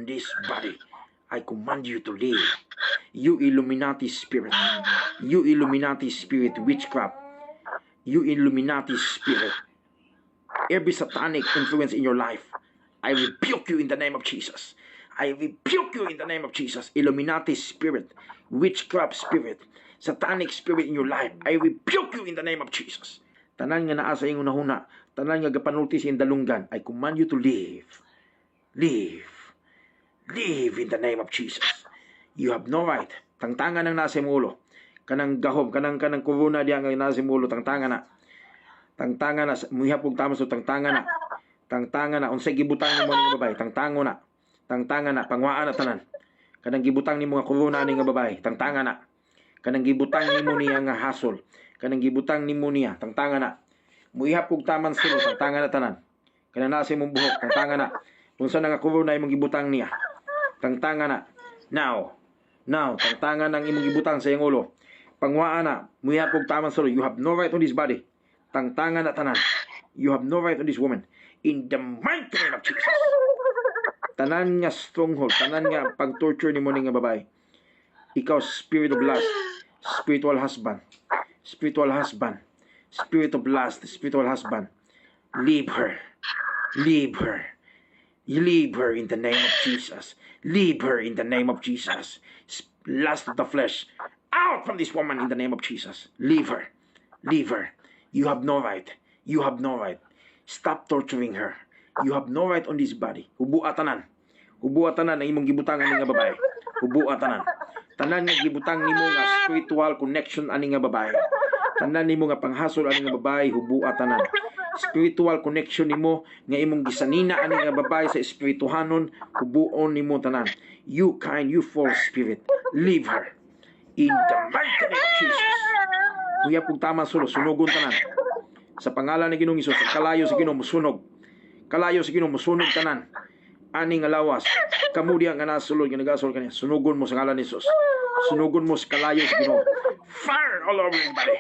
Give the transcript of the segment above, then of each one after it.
this body. I command you to leave. You Illuminati spirit. You Illuminati spirit witchcraft. You Illuminati spirit. Every satanic influence in your life, I rebuke you in the name of Jesus. I rebuke you in the name of Jesus. Illuminati spirit, witchcraft spirit, satanic spirit in your life, I rebuke you in the name of Jesus. Tanan nga naa sa iyong nahuna, tanan nga gapanulti sa iyong dalunggan, I command you to leave. Leave. Leave in the name of Jesus. You have no right. Tangtangan ang nasa mulo. Kanang gahom, kanang corona diya nga nasa mulo, tangtangan na. Tangtangan na, muhap kong tama so tangtangan na. Tangtangan na, unsay gibutang ni mo nga babae, tangtango na. Tangtangan na, pangwaan na tanan. Kanang gibutang ni mga corona ni nga babae, tangtangan na. Kanang gibutang ni mo niya nga hasol. Kanang gibutang ni mo niya, tangtangan na. Muihap kong taman silo, tangtangan na tanan. Kanang nasa mong buhok, tangtangan na. Kung saan nga corona imong gibutang niya, tangtangan na. Now, tangtangan ang imong gibutang sa iyong ulo. Pangwaan na, muihap kong taman silo, you have no right on this body. Tangtangan na tanan. You have no right on this woman. In the mighty name of Jesus. Tanan nga stronghold, tanan nga pag-torture ni mo nga babae. Ikaw, spirit of lust, spiritual husband, spiritual husband, spirit of lust, spiritual husband. Leave her. Leave her. Leave her in the name of Jesus. Leave her in the name of Jesus. Lust of the flesh. Out from this woman in the name of Jesus. Leave her. Leave her. You have no right. You have no right. Stop torturing her. You have no right on this body. Hubuat tanan. Hubuat tanan ang imong gibutangan nga babae. Hubuat tanan. Tanan nga gibutang nimo nga spiritual connection ani nga babae. Tanan nimo nga panghasol ani nga babae, hubuat tanan. Spiritual connection nimo nga imong gisanina ani nga babae sa espirituhanon, hubuon nimo tanan. You false spirit, leave her. In the mighty name of Jesus. Kuya pug tama sulo, sunugon tanan. Sa pangalan ni Ginoong Hesus, kalayo sa Ginoo musunog. Kalayo sa Ginoo musunog tanan. Ani nga lawas, kamudi ang nasulod nga nagasol kaniya. Sunugon mo sa ngalan ni Hesus. Sunugon mo sa kalayo sa Ginoo. Fire all over your body.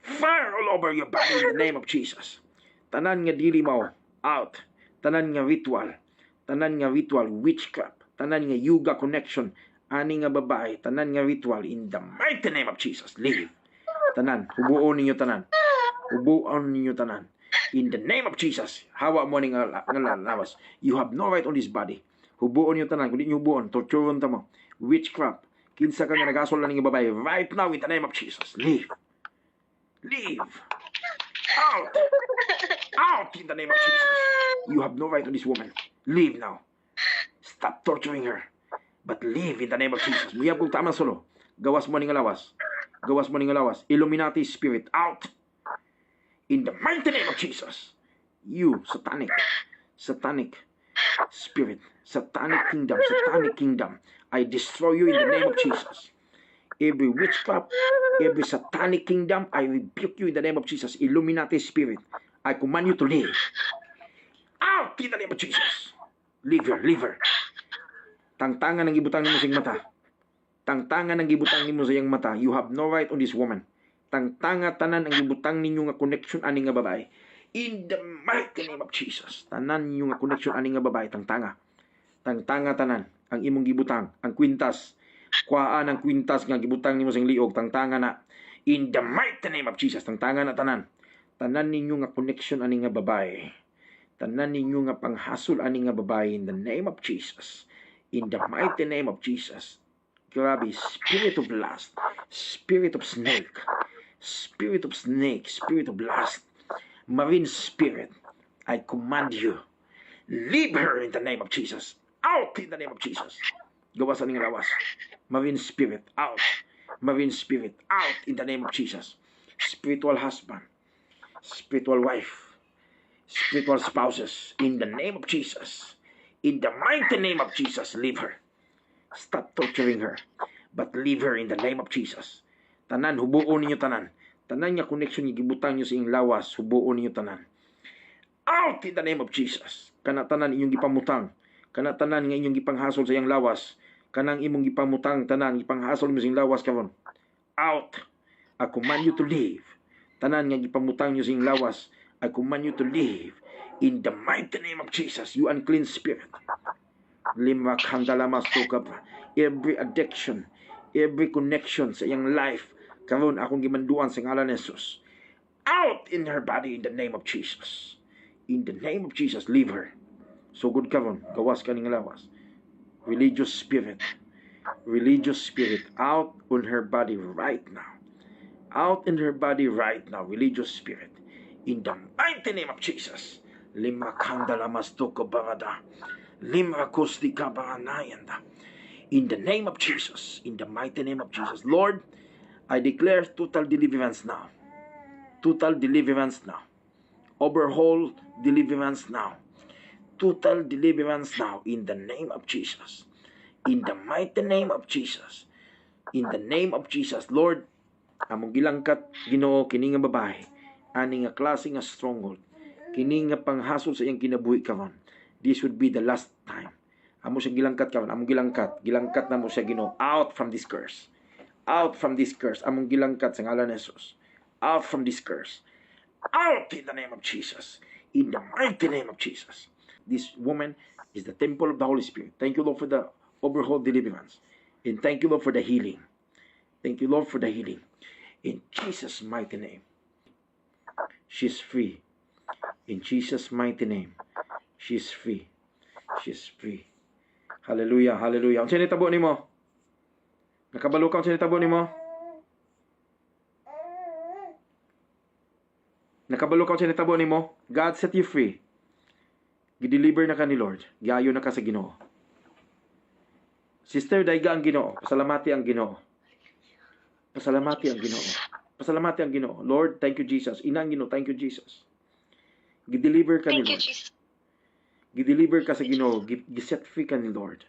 Fire all over your body in the name of Jesus. Tanan nga dili mao out. Tanan nga ritual. Tanan nga ritual witchcraft. Tanan nga yoga connection. Ani nga babae, tanan nga ritual in the mighty name of Jesus. Leave. Tanan, hubuon ninyo tanan. Hubuon ninyo tanan. In the name of Jesus, hawa mo ni nga lawas. You have no right on this body. Hubuon ninyo tanan. Kung di nyo hubuon, torturon ta mo. Witchcraft. Kinsa ka nga nagasol na nga babae. Right now, in the name of Jesus. Leave. Leave. Out. Out in the name of Jesus. You have no right on this woman. Leave now. Stop torturing her. But leave in the name of Jesus. Muyab kong tamang solo. Gawas mo ni nga lawas. Gawas mo ni nga lawas. Illuminati spirit. Out. In the mighty name of Jesus. You, satanic spirit, satanic kingdom, I destroy you in the name of Jesus. Every witchcraft, every satanic kingdom, I rebuke you in the name of Jesus. Illuminati spirit, I command you to leave. Out in the name of Jesus. Leave her. Tangtangan ang gibutang nimo sa iyang mata. Tangtangan ang gibutang nimo sa iyang mata. You have no right on this woman. Tangtanga tanan ang gibutang ninyo nga connection ani nga babae. In the mighty name of Jesus. Tanan ninyo nga connection ani nga babae, tangtanga. Tangtanga tanan ang imong gibutang, ang kwintas. Kuhaan ang kwintas nga gibutang nimo sa liog, tangtanga na. In the mighty name of Jesus, tangtanga na tanan. Tanan ninyo nga connection ani nga babae. Tanan ninyo nga panghasol ani nga babae in the name of Jesus. In the mighty name of Jesus. Grabe, spirit of lust, spirit of snake, spirit of lust, marine spirit, I command you, leave her in the name of Jesus, out in the name of Jesus. Gawas ang lawas, marine spirit, out in the name of Jesus. Spiritual husband, spiritual wife, spiritual spouses, in the name of Jesus, in the mighty name of Jesus, leave her. Stop torturing her. But leave her in the name of Jesus. Tanan, hubuon ninyo tanan. Tanan nga connection niya, gibutang nyo sa iyong lawas, hubuon ninyo tanan. Out in the name of Jesus. Kana tanan inyong gipamutang. Kana tanan nga inyong gipanghasol sa iyong lawas. Kanang imong gipamutang tanan, gipanghasol mo sa iyong lawas karon. Out. I command you to leave. Tanan nga gipamutang nyo sa iyong lawas. I command you to leave. In the mighty name of Jesus, you unclean spirit. Lima kandalamas tukab. Every addiction, every connection sa iyang life, karon akong gimanduan sa ngalan ni Jesus. Out in her body in the name of Jesus. In the name of Jesus, leave her. So good karon, gawas ka ning lawas. Religious spirit, out on her body right now. Out in her body right now, religious spirit. In the mighty name of Jesus. Lima kandalamas tukab barada. Lima kusti kabaranayanda. In the name of Jesus, in the mighty name of Jesus, Lord, I declare total deliverance now. Total deliverance now. Overhaul deliverance now. Total deliverance now in the name of Jesus. In the mighty name of Jesus. In the name of Jesus, Lord, among gilangkat Ginoo kini nga babae, ani nga klase nga stronghold, kini nga panghasol sa iyang kinabuhi karon. This would be the last time. Amo siya gilangkat karon, among gilangkat na mo siya Ginoo, out from this curse. Out from this curse, among gilangkat sa ngalan ni Jesus. Out from this curse. Out in the name of Jesus. In the mighty name of Jesus. This woman is the temple of the Holy Spirit. Thank you, Lord, for the overhaul deliverance. And thank you, Lord, for the healing. Thank you, Lord, for the healing. In Jesus' mighty name. She's free. In Jesus' mighty name. She's free. She's free. Hallelujah, hallelujah. Ang sinitabo ni mo? Nakabalo ka ang sinitabo ni mo? Nakabalo ka ang sinitabo ni mo? God set you free. Gideliver na ka ni Lord. Giayo na ka sa Ginoo. Sister, daiga ang Ginoo. Pasalamati ang Ginoo. Pasalamati ang Ginoo. Pasalamati ang Ginoo. Lord, thank you Jesus. Inang Ginoo, thank you Jesus. Gideliver ka ni Lord. Gideliver ka sa Ginoo. Giset free ka ni Lord.